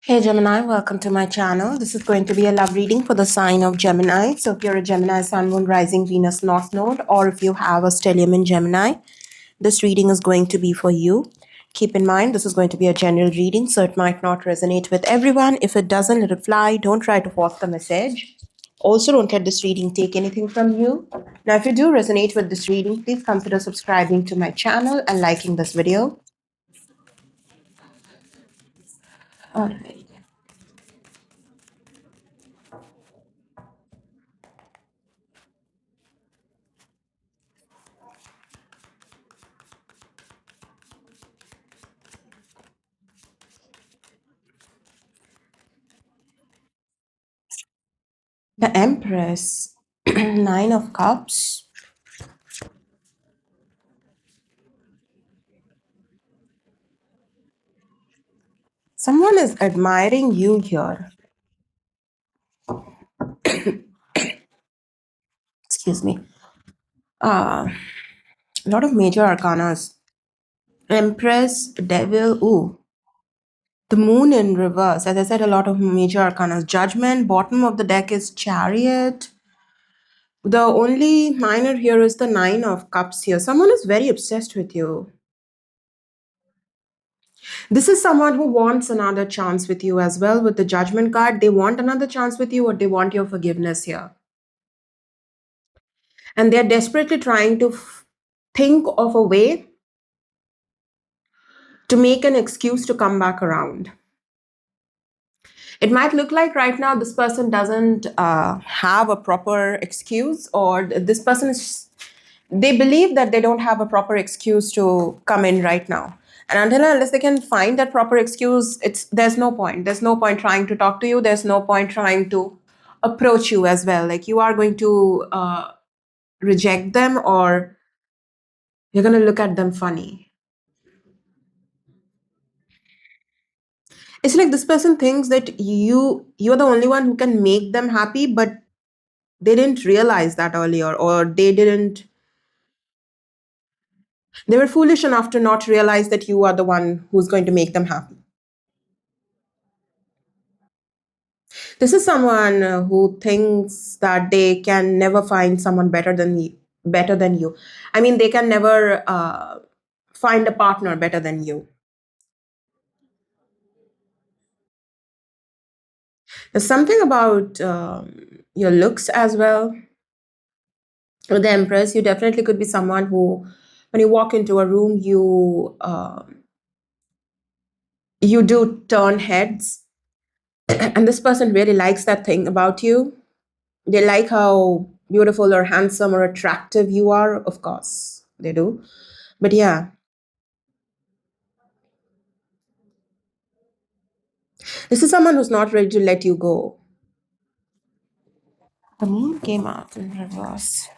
Hey Gemini, welcome to my channel. This is going to be a love reading for the sign of Gemini. So if you're a Gemini Sun, Moon, Rising, Venus, North Node, or if you have a stellium in Gemini, this reading is going to be for you. Keep in mind, this is going to be a general reading, so it might not resonate with everyone. If it doesn't, let it fly. Don't try to force the message. Also, don't let this reading take anything from you. Now, if you do resonate with this reading, please consider subscribing to my channel and liking this video. All right. The Empress, Nine of Cups. Someone is admiring you here. Excuse me. A lot of major arcanas. Empress, Devil, ooh. The Moon in reverse. As I said, a lot of major arcanas. Judgment, bottom of the deck is Chariot. The only minor here is the Nine of Cups here. Someone is very obsessed with you. This is someone who wants another chance with you as well. With the Judgment card, they want another chance with you, or they want your forgiveness here. And they're desperately trying to think of a way to make an excuse to come back around. It might look like right now this person doesn't have a proper excuse, or this person is, they believe that they don't have a proper excuse to come in right now. And until and unless they can find that proper excuse, there's no point. There's no point trying to talk to you. There's no point trying to approach you as well. Like you are going to reject them, or you're going to look at them funny. It's like this person thinks that you're the only one who can make them happy, but they didn't realize that earlier, or they were foolish enough to not realize that you are the one who's going to make them happy. This is someone who thinks that they can never find someone better than you. I mean, they can never find a partner better than you. There's something about your looks as well. With the Empress, you definitely could be someone who, when you walk into a room, you do turn heads, and this person really likes that thing about you. They like how beautiful or handsome or attractive you are. Of course they do, but yeah, this is someone who's not ready to let you go. The Moon came out in reverse.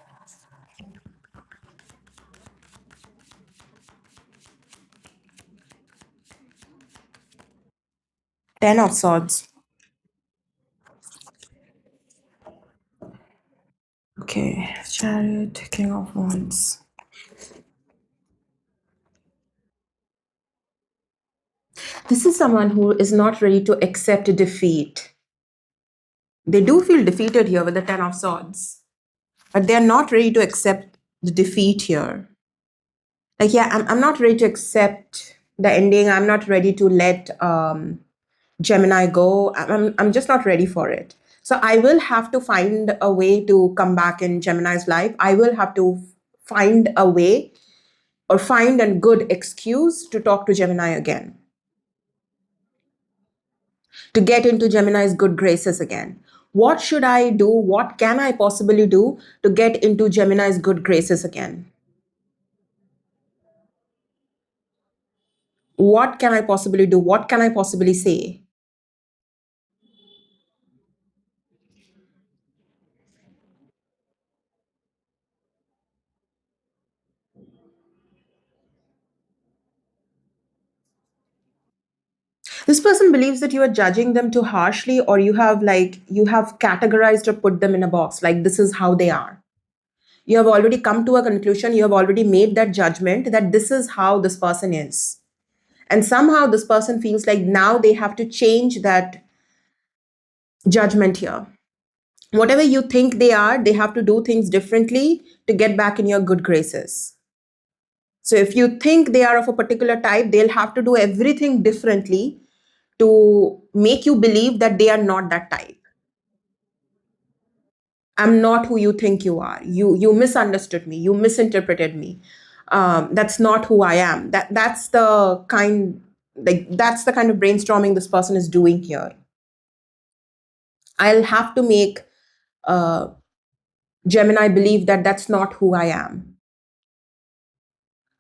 Ten of Swords. Okay, Chariot, King of Wands. This is someone who is not ready to accept defeat. They do feel defeated here with the Ten of Swords, but they're not ready to accept the defeat here. Like, yeah, I'm not ready to accept the ending. I'm not ready to let Gemini go. I'm just not ready for it. So I will have to find a way to come back in Gemini's life. I will have to find a way or find a good excuse to talk to Gemini again, to get into Gemini's good graces again. What should I do? What can I possibly do to get into Gemini's good graces again? What can I possibly do? What can I possibly say? This person believes that you are judging them too harshly, or you have categorized or put them in a box, like this is how they are. You have already come to a conclusion, you have already made that judgment that this is how this person is, And somehow this person feels like now they have to change that judgment here. Whatever you think they have to do things differently to get back in your good graces. So if you think they are of a particular type, they'll have to do everything differently to make you believe that they are not that type. I'm not who you think you are. You misunderstood me. You misinterpreted me. That's not who I am. That's the kind of brainstorming this person is doing here. I'll have to make uh, Gemini believe that that's not who I am.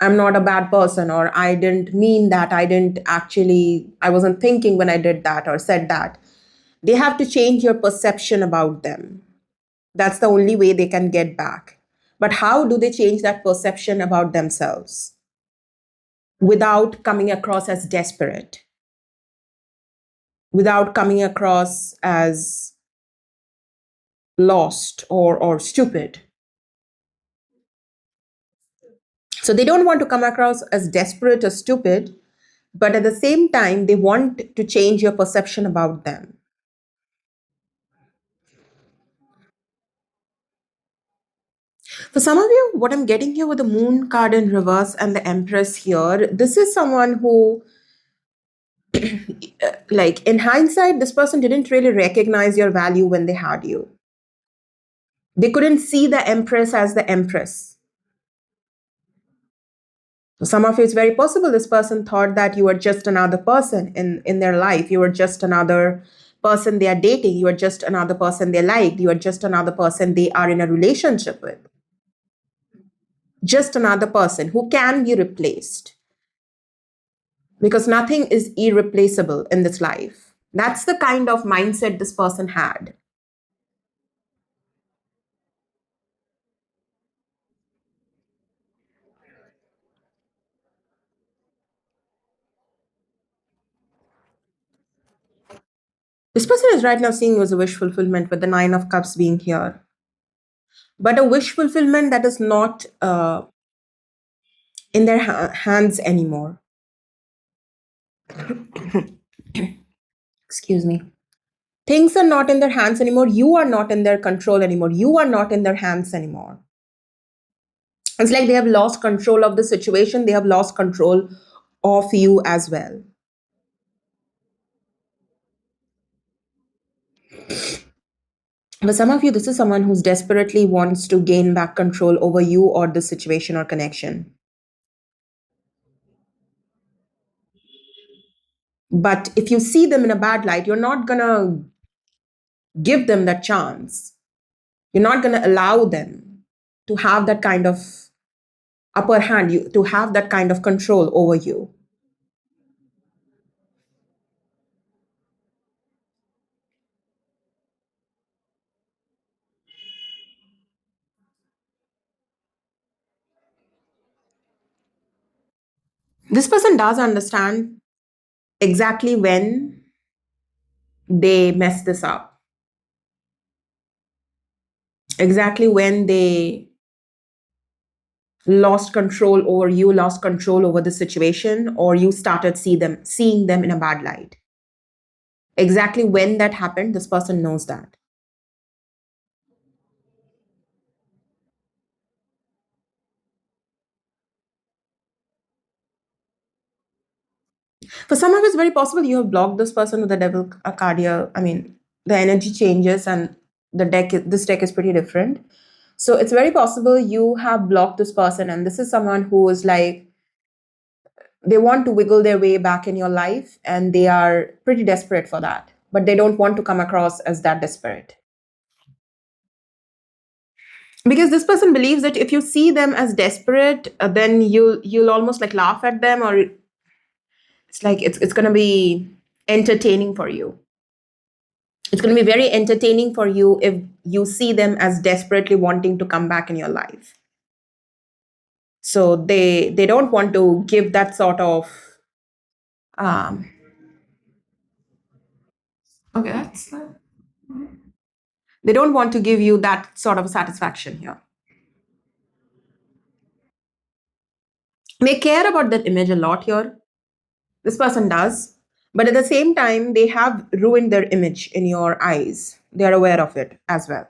I'm not a bad person, or I didn't mean that. I wasn't thinking when I did that or said that. They have to change your perception about them. That's the only way they can get back. But how do they change that perception about themselves without coming across as desperate, without coming across as lost or stupid? So they don't want to come across as desperate or stupid, but at the same time, they want to change your perception about them. For some of you, what I'm getting here with the moon card in reverse and the empress here, this is someone who, like, in hindsight, this person didn't really recognize your value when they had you. They couldn't see the empress as the empress. So some of you, it's very possible this person thought that you were just another person in their life. You were just another person they are dating. You are just another person they like. You are just another person they are in a relationship with. Just another person who can be replaced, because nothing is irreplaceable in this life. That's the kind of mindset this person had. This person is right now seeing you as a wish fulfillment with the Nine of Cups being here. But a wish fulfillment that is not in their hands anymore. Excuse me. Things are not in their hands anymore. You are not in their control anymore. You are not in their hands anymore. It's like they have lost control of the situation. They have lost control of you as well. For some of you, this is someone who's desperately wants to gain back control over you or the situation or connection. But if you see them in a bad light, you're not going to give them that chance. You're not going to allow them to have that kind of upper hand, to have that kind of control over you. This person does understand exactly when they mess this up, exactly when they lost control over you, lost control over the situation, or you started seeing them in a bad light. Exactly when that happened, this person knows that. For some of it's very possible you have blocked this person with the devil card here. I mean, the energy changes and this deck is pretty different. So it's very possible you have blocked this person, and this is someone who is like, they want to wiggle their way back in your life and they are pretty desperate for that, but they don't want to come across as that desperate. Because this person believes that if you see them as desperate, then you'll almost like laugh at them, or it's like it's going to be entertaining for you. It's going to be very entertaining for you if you see them as desperately wanting to come back in your life. So they don't want to give that sort of um okay, that's they don't want to give you that sort of satisfaction here. They care about that image a lot here. This person does. But at the same time, they have ruined their image in your eyes. They are aware of it as well.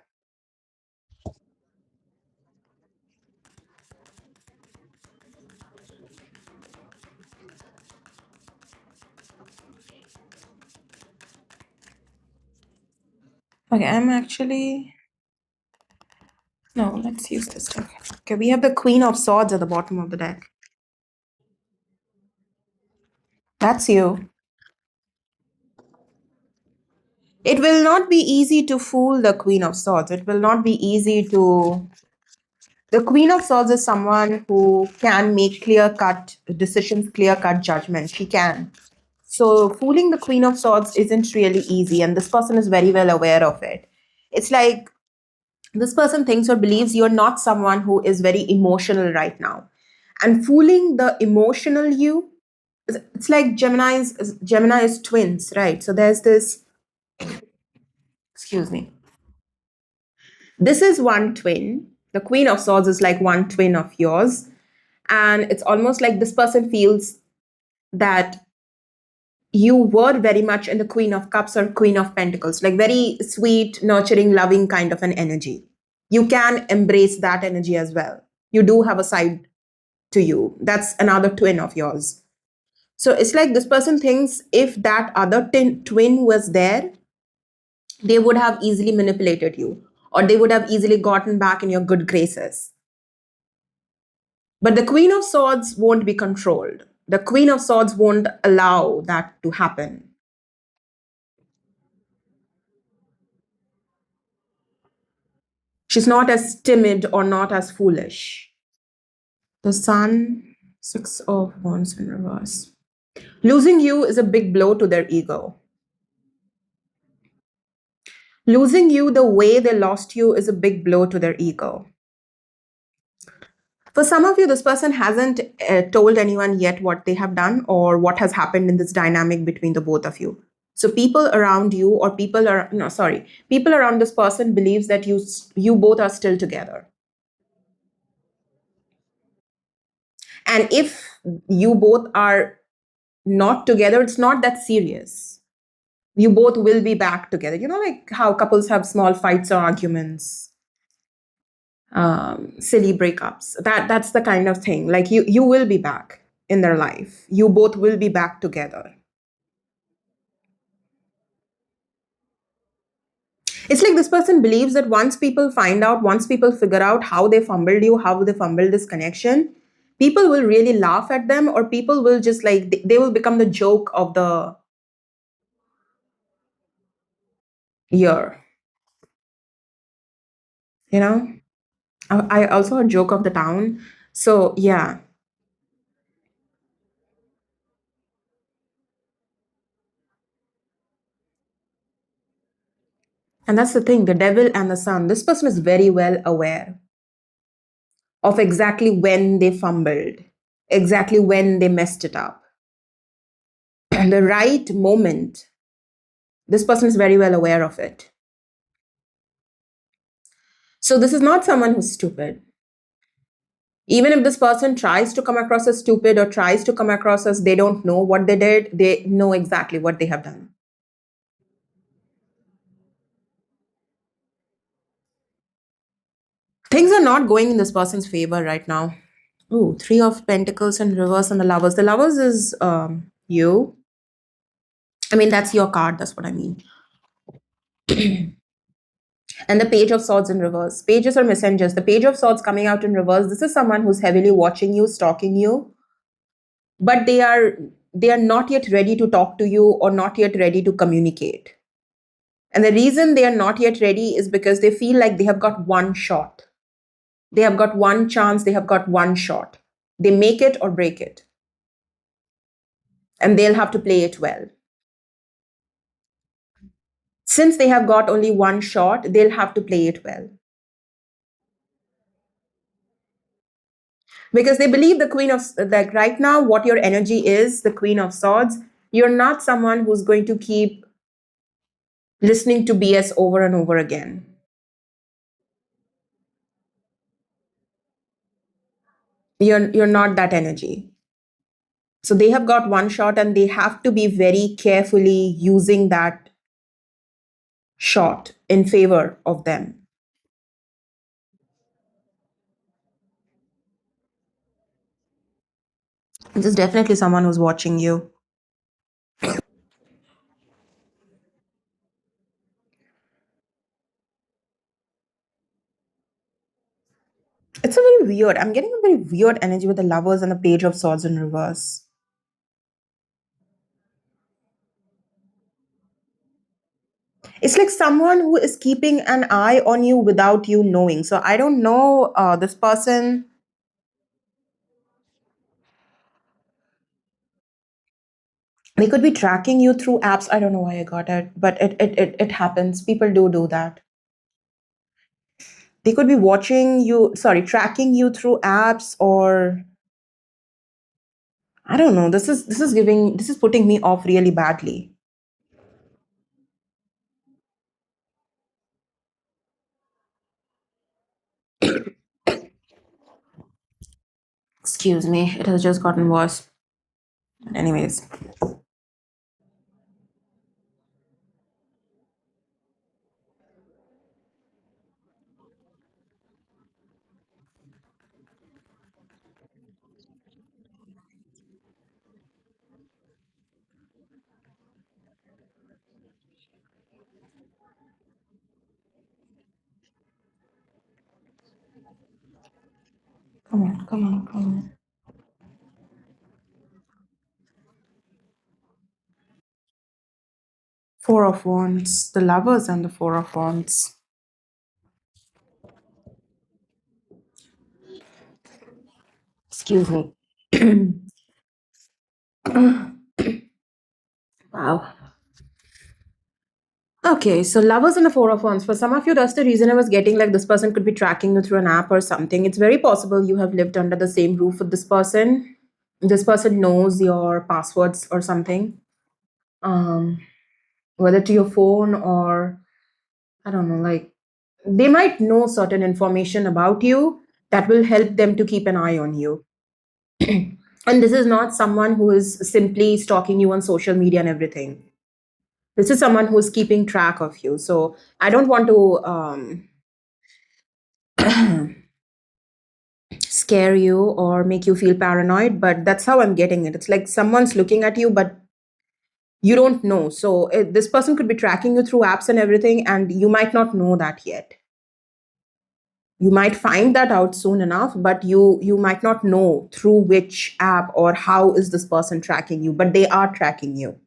Okay, I'm actually. No, let's use this deck. Okay, we have the Queen of Swords at the bottom of the deck. That's you. It will not be easy to fool the Queen of Swords. It will not be easy to. The Queen of Swords is someone who can make clear cut decisions, clear cut judgments. She can. So, fooling the Queen of Swords isn't really easy, and this person is very well aware of it. It's like this person thinks or believes you're not someone who is very emotional right now. And fooling the emotional you, it's like Gemini is twins, right? So there's this, excuse me. This is one twin. The Queen of Swords is like one twin of yours. And it's almost like this person feels that you were very much in the Queen of Cups or Queen of Pentacles, like very sweet, nurturing, loving kind of an energy. You can embrace that energy as well. You do have a side to you. That's another twin of yours. So it's like this person thinks if that other twin was there, they would have easily manipulated you or they would have easily gotten back in your good graces. But the Queen of Swords won't be controlled. The Queen of Swords won't allow that to happen. She's not as timid or not as foolish. The Sun, Six of Wands in reverse. Losing you is a big blow to their ego. Losing you the way they lost you is a big blow to their ego. For some of you, this person hasn't told anyone yet what they have done or what has happened in this dynamic between the both of you. So people around you or people are no sorry, people around this person believes that you both are still together. And if you both are not together, it's not that serious. You both will be back together. You know, like how couples have small fights or arguments, silly breakups. That's the kind of thing. Like you will be back in their life. You both will be back together. It's like this person believes that once people figure out how they fumbled you, how they fumbled this connection, people will really laugh at them, or people will just like they will become the joke of the year. You know, I also a joke of the town. So yeah, and that's the thing. The devil and the sun. This person is very well aware of exactly when they fumbled, exactly when they messed it up, and the right moment. This person is very well aware of it. So this is not someone who's stupid. Even if this person tries to come across as stupid or tries to come across as they don't know what they did, they know exactly what they have done. Things are not going in this person's favor right now. Ooh, Three of Pentacles in reverse and the Lovers. The Lovers is you. I mean, that's your card. That's what I mean. And the Page of Swords in reverse. Pages are messengers. The Page of Swords coming out in reverse. This is someone who's heavily watching you, stalking you, but they are not yet ready to talk to you or not yet ready to communicate. And the reason they are not yet ready is because they feel like they have got one shot. They have got one chance, they have got one shot. They make it or break it. And they'll have to play it well. Since they have got only one shot, they'll have to play it well. Because they believe the Queen of, like right now, what your energy is, the Queen of Swords, you're not someone who's going to keep listening to BS over and over again. You're not that energy. So they have got one shot and they have to be very carefully using that shot in favor of them. This is definitely someone who's watching you. It's a very weird. I'm getting a very weird energy with the lovers and the page of swords in reverse. It's like someone who is keeping an eye on you without you knowing. So I don't know this person. They could be tracking you through apps. I don't know why I got it, but it happens. People do that. They could be watching you, sorry, tracking you through apps, or I don't know. This is putting me off really badly. Excuse me. It has just gotten worse. Anyways, come on, come on, come on. Four of Wands, the lovers and the Four of Wands. Excuse me. Wow. Okay, so lovers and the Four of Wands. For some of you, that's the reason I was getting like this person could be tracking you through an app or something. It's very possible you have lived under the same roof with this person. This person knows your passwords or something, um, whether to your phone or I don't know, like they might know certain information about you that will help them to keep an eye on you. And this is not someone who is simply stalking you on social media and everything. This is someone who's keeping track of you. So I don't want to scare you or make you feel paranoid, but that's how I'm getting it. It's like someone's looking at you, but you don't know. So this person could be tracking you through apps and everything, and you might not know that yet. You might find that out soon enough, but you might not know through which app or how is this person tracking you, but they are tracking you.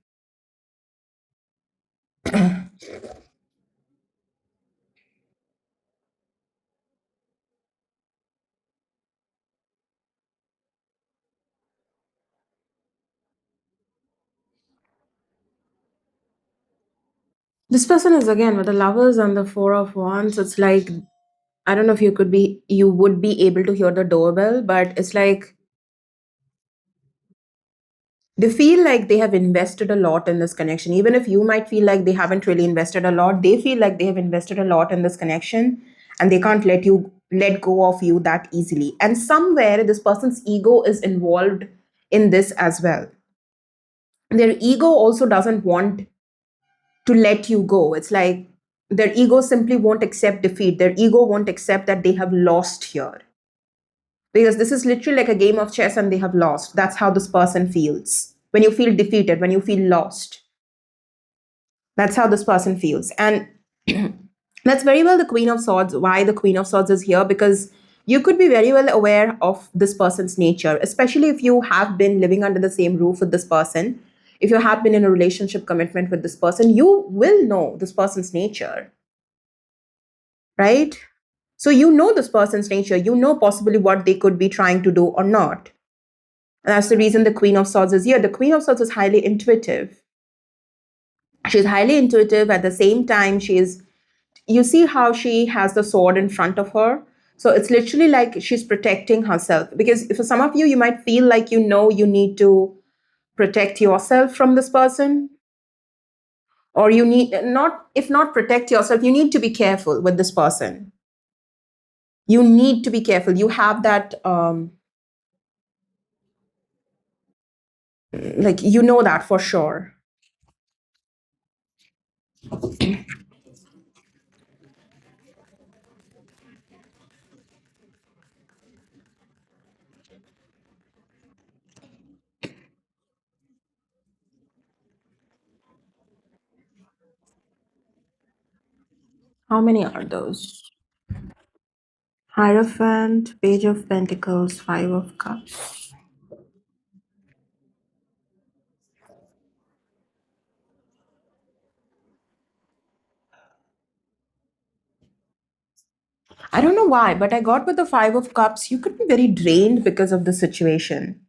This person is again with the lovers and the Four of Wands. It's like I don't know if you would be able to hear the doorbell, but it's like they feel like they have invested a lot in this connection. Even if you might feel like they haven't really invested a lot, they feel like they have invested a lot in this connection and they can't let go of you that easily. And somewhere this person's ego is involved in this as well. Their ego also doesn't want to let you go. It's like their ego simply won't accept defeat. Their ego won't accept that they have lost here. Because this is literally like a game of chess and they have lost. That's how this person feels. When you feel defeated, when you feel lost, that's how this person feels. And that's very well the Queen of Swords. Why the Queen of Swords is here? Because you could be very well aware of this person's nature, especially if you have been living under the same roof with this person. If you have been in a relationship commitment with this person, you will know this person's nature, right? So you know this person's nature. You know possibly what they could be trying to do or not. And that's the reason the Queen of Swords is here. The Queen of Swords is highly intuitive. She's highly intuitive. At the same time, you see how she has the sword in front of her. So it's literally like she's protecting herself. Because for some of you, you might feel like you need to protect yourself from this person. Or you need not, if not protect yourself, you need to be careful with this person. You need to be careful. You have that Like, you know that for sure. How many are those? Hierophant, Page of Pentacles, Five of Cups. I don't know why, but I got with the Five of Cups. You could be very drained because of the situation.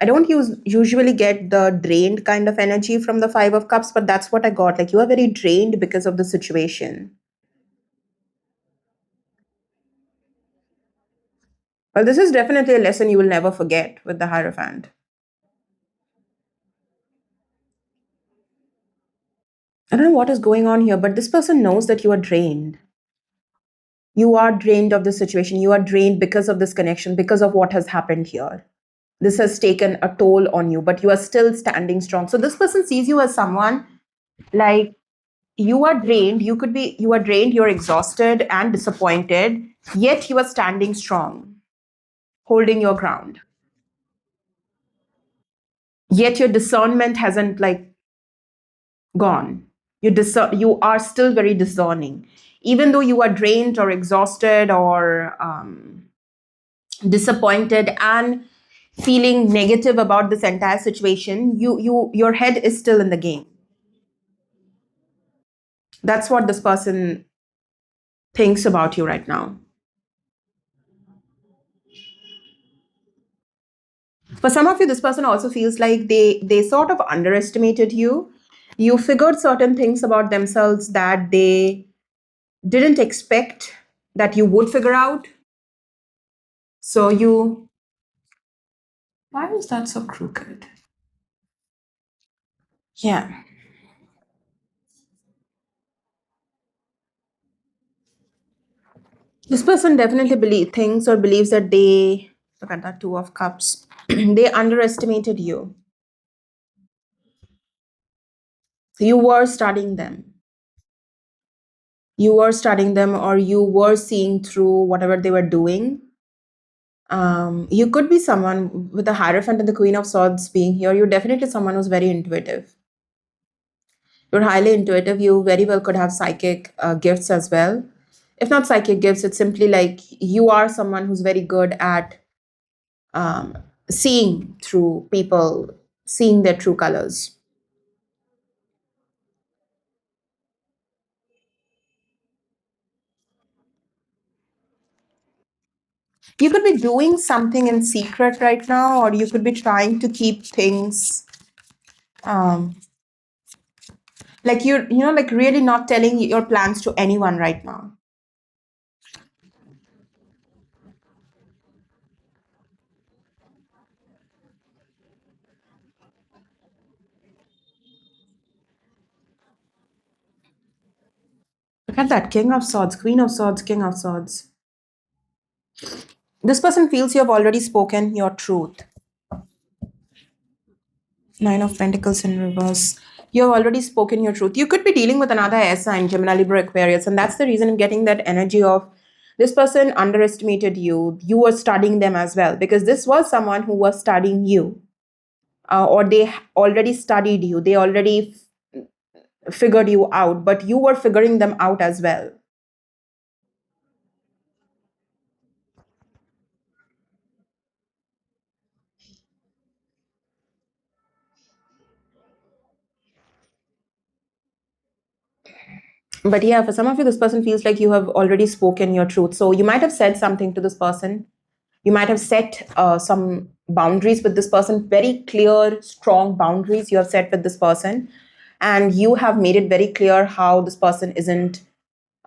I don't usually get the drained kind of energy from the Five of Cups, but that's what I got. Like, you are very drained because of the situation. Well, this is definitely a lesson you will never forget with the Hierophant. I don't know what is going on here, but this person knows that you are drained. You are drained of the situation. You are drained because of this connection, because of what has happened here. This has taken a toll on you, but you are still standing strong. So this person sees you as someone like, you are drained. You are drained, you're exhausted and disappointed, yet you are standing strong, holding your ground. Yet your discernment hasn't like gone. You are still very discerning. Even though you are drained or exhausted or disappointed and feeling negative about this entire situation, your head is still in the game. That's what this person thinks about you right now. For some of you, this person also feels like they sort of underestimated you. You figured certain things about themselves that they didn't expect that you would figure out. So you, why is that so crooked? Yeah. This person definitely thinks or believes that they, look at that Two of Cups, they underestimated you. You were studying them. You were studying them, or you were seeing through whatever they were doing. You could be someone with the Hierophant and the Queen of Swords being here. You're definitely someone who's very intuitive. You're highly intuitive. You very well could have psychic gifts as well. If not psychic gifts, it's simply like you are someone who's very good at um, seeing through people, seeing their true colors. You could be doing something in secret right now, or you could be trying to keep things um, like like really not telling your plans to anyone right now. Look at that King of Swords, Queen of Swords, King of Swords. This person feels you have already spoken your truth. Nine of Pentacles in reverse. You have already spoken your truth. You could be dealing with another air sign, Gemini, Libra, Aquarius, and that's the reason I'm getting that energy of this person underestimated you. You were studying them as well, because this was someone who was studying you, or they already studied you. They already figured you out, but you were figuring them out as well. But yeah, for some of you, this person feels like you have already spoken your truth. So you might have said something to this person. You might have set some boundaries with this person, very clear, strong boundaries you have set with this person. And you have made it very clear how this person isn't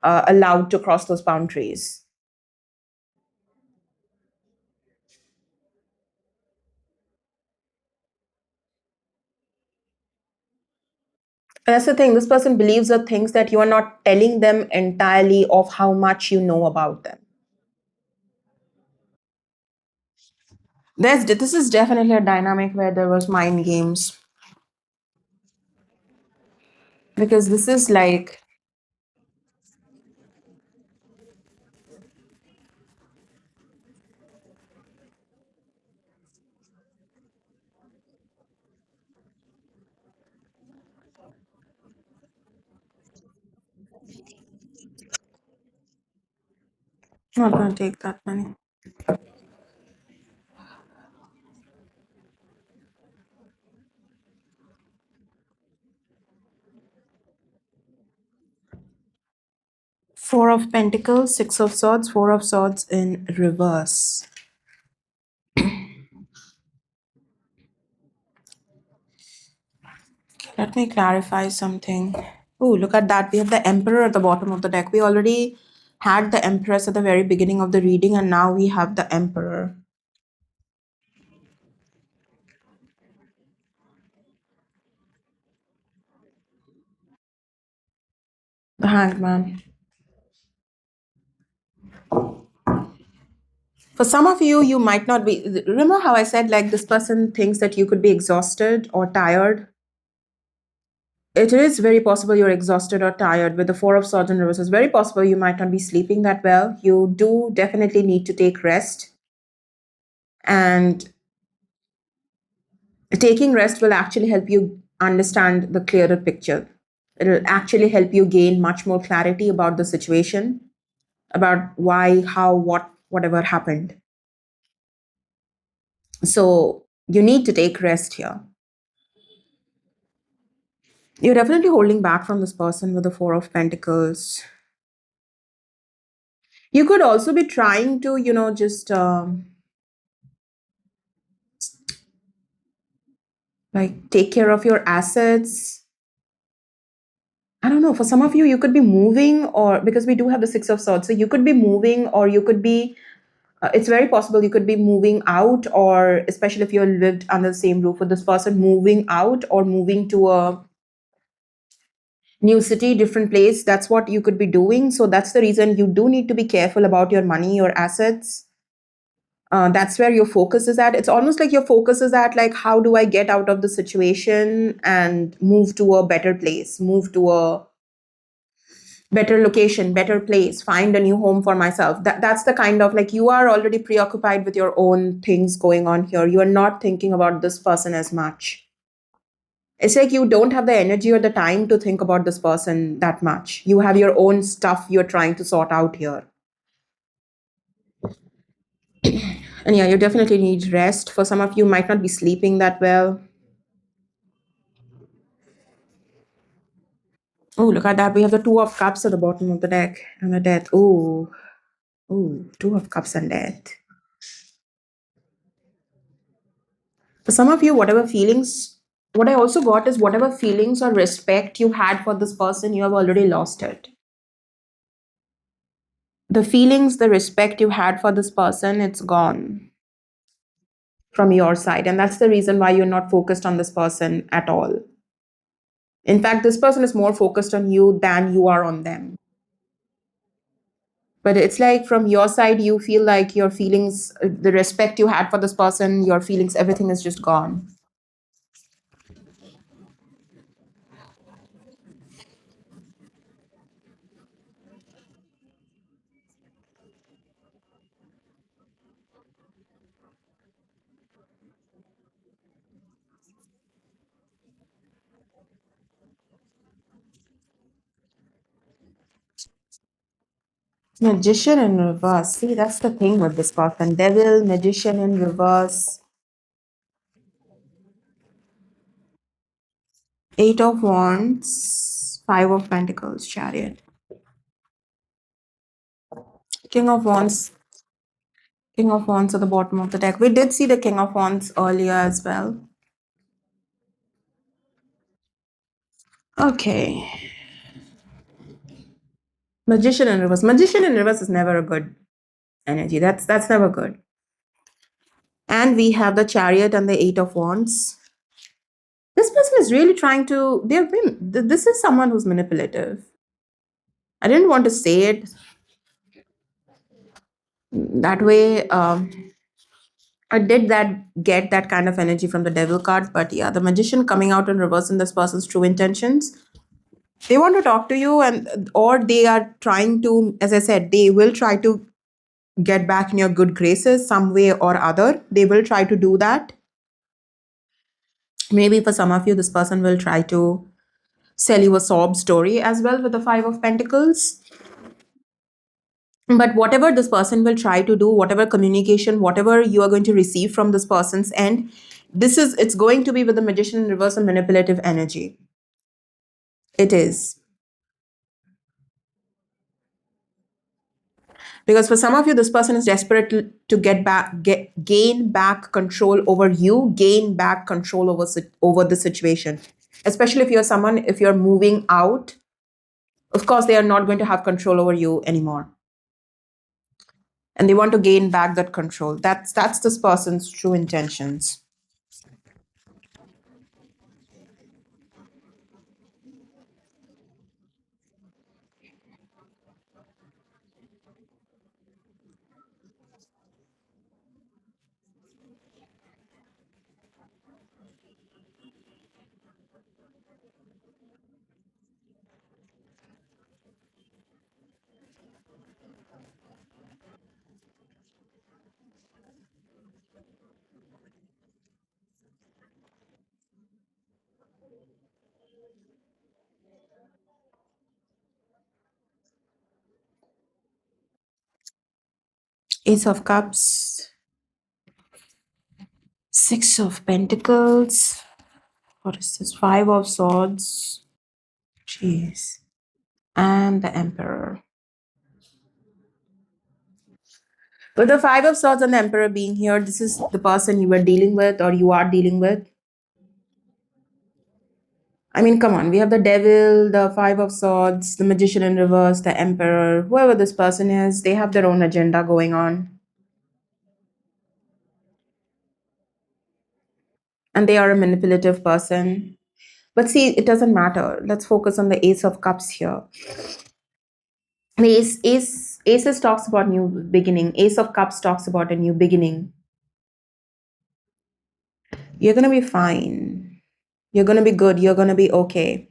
allowed to cross those boundaries. And that's the thing, this person believes the things that you are not telling them entirely of how much you know about them. This is definitely a dynamic where there was mind games, because this is like, not gonna take that many. Four of Pentacles, Six of Swords, Four of Swords in reverse. Let me clarify something. Oh, look at that. We have the Emperor at the bottom of the deck. We already had the Empress at the very beginning of the reading, and now we have the Emperor. The Hangman. For some of you, you might not be. Remember how I said, like, this person thinks that you could be exhausted or tired? It is very possible you're exhausted or tired with the Four of Swords in reverse. It's very possible you might not be sleeping that well. You do definitely need to take rest. And taking rest will actually help you understand the clearer picture. It'll actually help you gain much more clarity about the situation, about why, how, what, whatever happened. So you need to take rest here. You're definitely holding back from this person with the Four of Pentacles. You could also be trying to, just like take care of your assets. I don't know. For some of you, you could be moving, or because we do have the Six of Swords, so you could be moving, or you could be. It's very possible you could be moving out, or especially if you lived under the same roof with this person, moving out or moving to a new city, different place. That's what you could be doing. So that's the reason you do need to be careful about your money, your assets. That's where your focus is at. It's almost like your focus is at, like, how do I get out of the situation and move to a better place, move to a better location, better place, find a new home for myself. That's the kind of, like, you are already preoccupied with your own things going on here. You are not thinking about this person as much. It's like you don't have the energy or the time to think about this person that much. You have your own stuff you're trying to sort out here. And yeah, you definitely need rest. For some of you, might not be sleeping that well. Oh, look at that. We have the Two of Cups at the bottom of the deck and the Death. Oh, Two of Cups and Death. For some of you, whatever feelings, what I also got is whatever feelings or respect you had for this person, you have already lost it. The feelings, the respect you had for this person, it's gone from your side. And that's the reason why you're not focused on this person at all. In fact, this person is more focused on you than you are on them. But it's like from your side, you feel like your feelings, the respect you had for this person, your feelings, everything is just gone. Magician in reverse. See, that's the thing with this person. Devil, magician in reverse. Eight of Wands, Five of Pentacles, Chariot. King of Wands. King of Wands at the bottom of the deck. We did see the King of Wands earlier as well. Okay. Magician in reverse. Magician in reverse is never a good energy. That's never good. And we have the Chariot and the Eight of Wands. This person is really trying to. This is someone who's manipulative. I didn't want to say it that way. I did that get that kind of energy from the devil card, but yeah, the magician coming out in reverse in this person's true intentions. They want to talk to you, and or they are trying to, as I said, they will try to get back in your good graces some way or other. They will try to do that. Maybe for some of you, this person will try to sell you a sob story as well with the Five of Pentacles. But whatever this person will try to do, whatever communication, whatever you are going to receive from this person's end, it's going to be with the magician in reverse and manipulative energy. It is. Because for some of you, this person is desperate to gain back control over you, gain back control over the situation. Especially if you're someone, if you're moving out, of course, they are not going to have control over you anymore. And they want to gain back that control. That's this person's true intentions. Ace of Cups, Six of Pentacles. What is this? Five of Swords. Jeez. And the Emperor. With the Five of Swords and the Emperor being here, this is the person you were dealing with or you are dealing with. I mean, come on. We have the Devil, the Five of Swords, the Magician in reverse, the Emperor. Whoever this person is, they have their own agenda going on. And they are a manipulative person. But see, it doesn't matter. Let's focus on the Ace of Cups here. Aces talks about new beginning. Ace of Cups talks about a new beginning. You're gonna be fine. You're gonna be good. You're gonna be okay.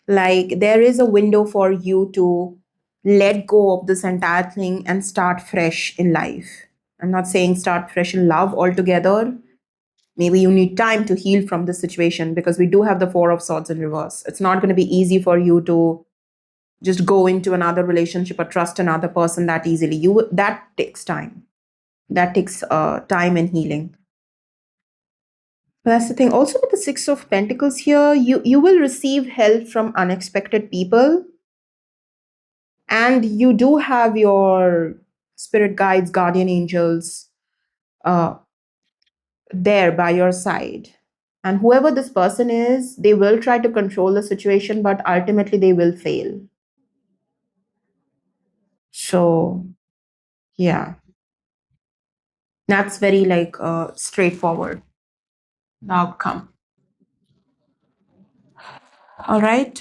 Like there is a window for you to let go of this entire thing and start fresh in life. I'm not saying start fresh in love altogether. Maybe you need time to heal from this situation because we do have the Four of Swords in reverse. It's not going to be easy for you to just go into another relationship or trust another person that easily. That takes time. That takes time and healing. But that's the thing. Also with the Six of Pentacles here, you will receive help from unexpected people, and you do have your spirit guides, guardian angels uh, there by your side. And whoever this person is, they will try to control the situation, but ultimately they will fail. So yeah, that's very like straightforward, the outcome. All right.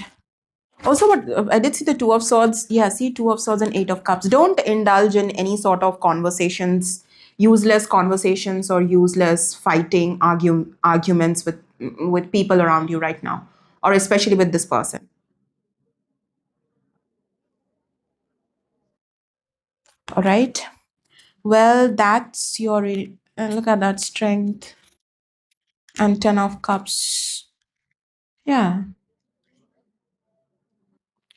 Also, what I did see the Two of Swords. Yeah, see Two of Swords and Eight of Cups. Don't indulge in any sort of conversations, useless conversations or useless fighting, arguments with people around you right now, or especially with this person. All right. Well, that's your look at that strength and Ten of Cups. Yeah,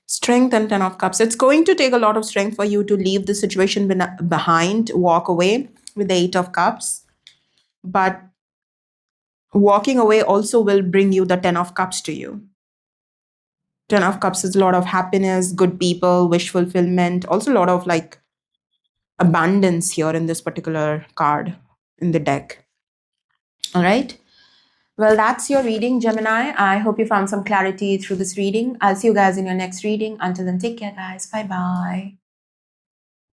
strength and Ten of Cups. It's going to take a lot of strength for you to leave the situation behind, walk away with the Eight of Cups. But walking away also will bring you the Ten of Cups to you. Ten of Cups is a lot of happiness, good people, wish fulfillment, also a lot of like abundance here in this particular card in the deck. All right. Well, that's your reading, Gemini. I hope you found some clarity through this reading. I'll see you guys in your next reading. Until then, take care, guys. Bye bye.